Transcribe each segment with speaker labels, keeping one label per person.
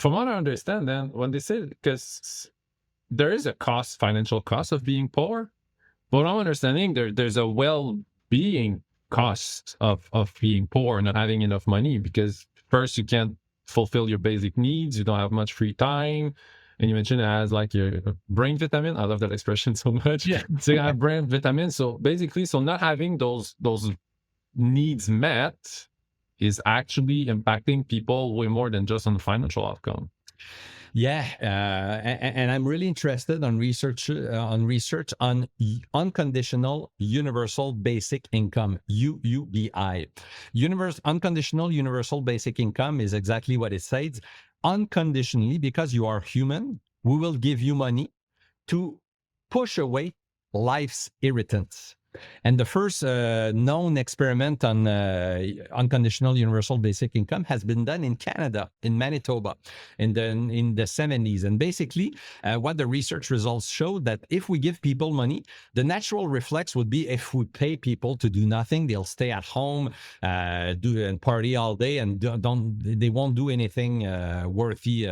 Speaker 1: from what I understand, then when they say, because there is a cost, financial cost of being poor, but what I'm understanding there's a well-being cost of being poor and not having enough money, because first you can't fulfill your basic needs, you don't have much free time. And you mentioned it as like your brain vitamin. I love that expression so much.
Speaker 2: Yeah.
Speaker 1: So you have brain vitamin. So basically, so not having those needs met is actually impacting people way more than just on the financial outcome.
Speaker 2: Yeah, and I'm really interested on research on unconditional universal basic income, UUBI. Unconditional universal basic income is exactly what it says. Unconditionally, because you are human, we will give you money to push away life's irritants. And the first known experiment on unconditional universal basic income has been done in Canada, in Manitoba, in the 70s. And basically, what the research results show that if we give people money, the natural reflex would be if we pay people to do nothing, they'll stay at home, do and party all day, and they won't do anything worthy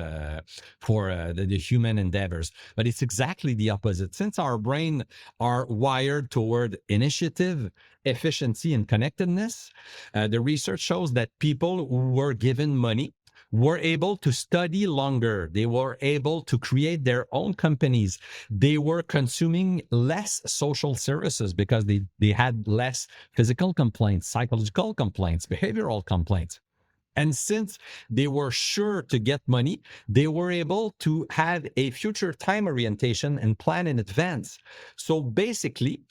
Speaker 2: for the human endeavors. But it's exactly the opposite. Since our brain are wired toward initiative, efficiency, and connectedness, the research shows that people who were given money were able to study longer. They were able to create their own companies. They were consuming less social services because they had less physical complaints, psychological complaints, behavioral complaints. And since they were sure to get money, they were able to have a future time orientation and plan in advance. So basically,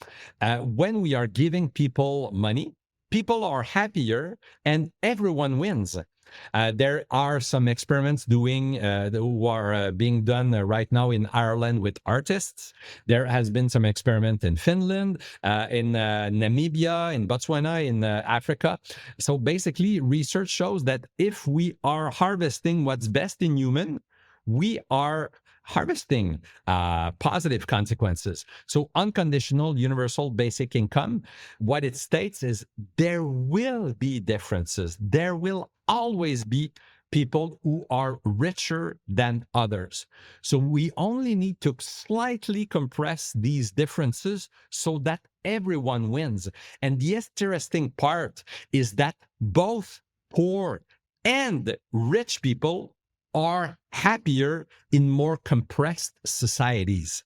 Speaker 2: when we are giving people money, people are happier and everyone wins. There are some experiments who are being done right now in Ireland with artists. There has been some experiment in Finland, in Namibia, in Botswana, in Africa. So basically, research shows that if we are harvesting what's best in human, we are harvesting positive consequences. So unconditional universal basic income, what it states is there will be differences. There will always be people who are richer than others. So we only need to slightly compress these differences so that everyone wins. And the interesting part is that both poor and rich people are happier in more compressed societies.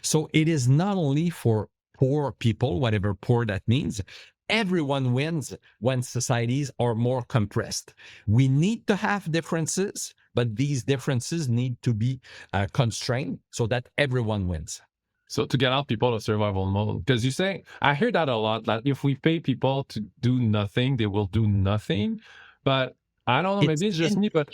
Speaker 2: So it is not only for poor people, whatever poor that means. Everyone wins when societies are more compressed. We need to have differences, but these differences need to be constrained so that everyone wins.
Speaker 1: So to get out people of survival mode, because you say, I hear that a lot, that if we pay people to do nothing, they will do nothing. But I don't know, maybe it's just me, but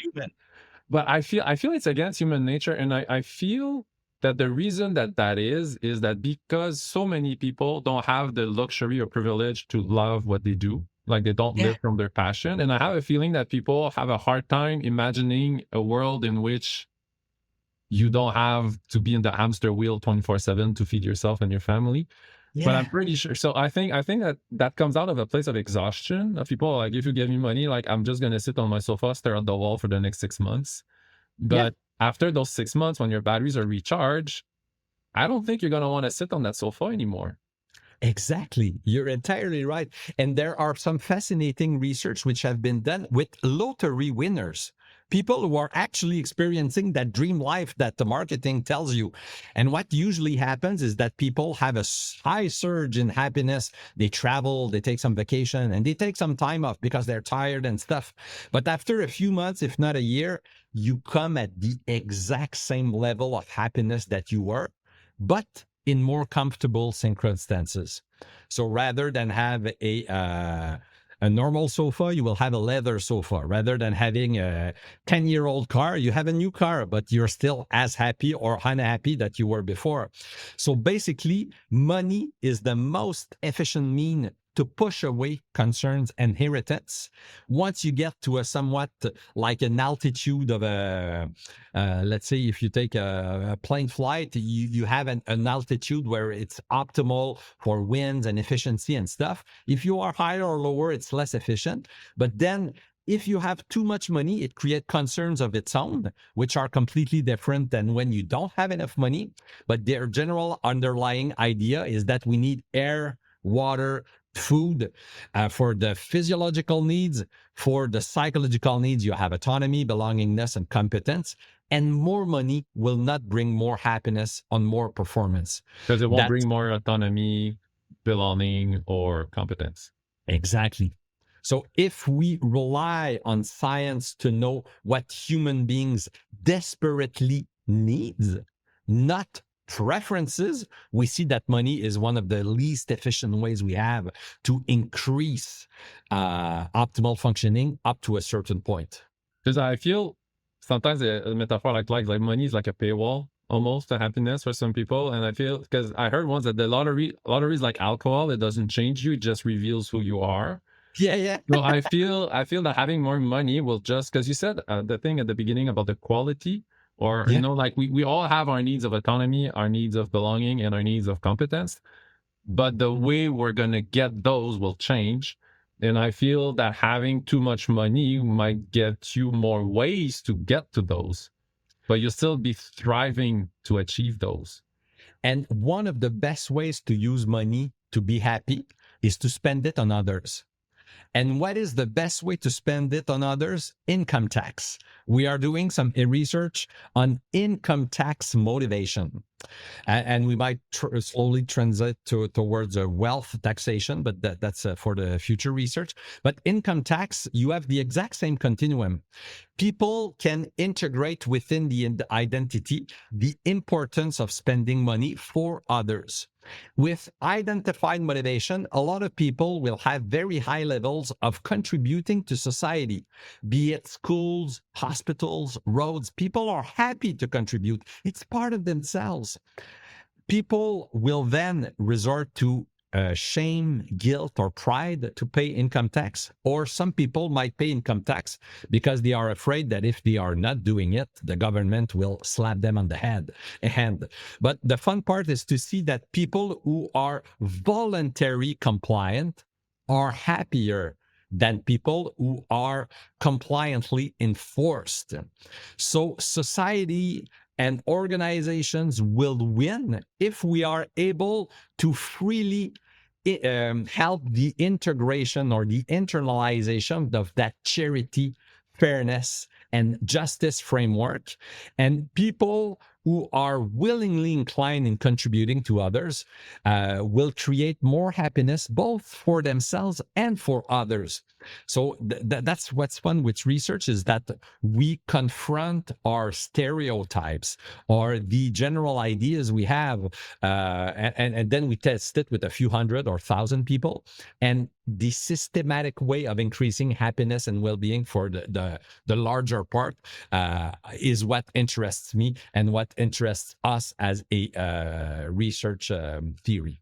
Speaker 1: I feel it's against human nature. And I feel that the reason that is that because so many people don't have the luxury or privilege to love what they do. Like they don't live from their passion. And I have a feeling that people have a hard time imagining a world in which you don't have to be in the hamster wheel 24/7 to feed yourself and your family. Yeah. But I'm pretty sure. So I think that comes out of a place of exhaustion of people. Like, if you give me money, like, I'm just going to sit on my sofa, stare at the wall for the next 6 months. But after those 6 months, when your batteries are recharged, I don't think you're going to want to sit on that sofa anymore.
Speaker 2: Exactly. You're entirely right. And there are some fascinating research which have been done with lottery winners. People who are actually experiencing that dream life that the marketing tells you. And what usually happens is that people have a high surge in happiness. They travel, they take some vacation, and they take some time off because they're tired and stuff. But after a few months, if not a year, you come at the exact same level of happiness that you were, but in more comfortable circumstances. So rather than have a normal sofa, you will have a leather sofa. Rather than having a 10-year-old car, you have a new car, but you're still as happy or unhappy that you were before. So basically, money is the most efficient mean to push away concerns and irritants. Once you get to a somewhat like an altitude of let's say if you take a plane flight, you have an altitude where it's optimal for winds and efficiency and stuff. If you are higher or lower, it's less efficient. But then If you have too much money, it creates concerns of its own, which are completely different than when you don't have enough money. But their general underlying idea is that we need air, water, food for the physiological needs. For the psychological needs, you have autonomy, belongingness, and competence. And more money will not bring more happiness or more performance.
Speaker 1: Because it won't bring more autonomy, belonging, or competence.
Speaker 2: Exactly. So if we rely on science to know what human beings desperately need, not preferences, we see that money is one of the least efficient ways we have to increase optimal functioning up to a certain point.
Speaker 1: Because I feel sometimes a metaphor like money is like a paywall almost to happiness for some people. And I feel, because I heard once that the lottery is like alcohol. It doesn't change you. It just reveals who you are.
Speaker 2: Yeah.
Speaker 1: So I feel that having more money will just, because you said the thing at the beginning about the quality, or like we all have our needs of autonomy, our needs of belonging, and our needs of competence, but the way we're gonna get those will change. And I feel that having too much money might get you more ways to get to those, but you'll still be striving to achieve those.
Speaker 2: And one of the best ways to use money to be happy is to spend it on others. And what is the best way to spend it on others? Income tax. We are doing some research on income tax motivation. And we might slowly transit towards a wealth taxation, but that's for the future research. But income tax, you have the exact same continuum. People can integrate within the identity the importance of spending money for others. With identified motivation, a lot of people will have very high levels of contributing to society, be it schools, hospitals, roads. People are happy to contribute. It's part of themselves. People will then resort to shame, guilt, or pride to pay income tax. Or some people might pay income tax because they are afraid that if they are not doing it, the government will slap them on the head. But the fun part is to see that people who are voluntary compliant are happier than people who are compliantly enforced. So society and organizations will win if we are able to freely help the integration or the internalization of that charity, fairness, and justice framework. And people who are willingly inclined in contributing to others will create more happiness both for themselves and for others. So that's what's fun with research, is that we confront our stereotypes or the general ideas we have, and then we test it with a few hundred or thousand people. And the systematic way of increasing happiness and well-being for the larger part is what interests me and what interests us as a research theory.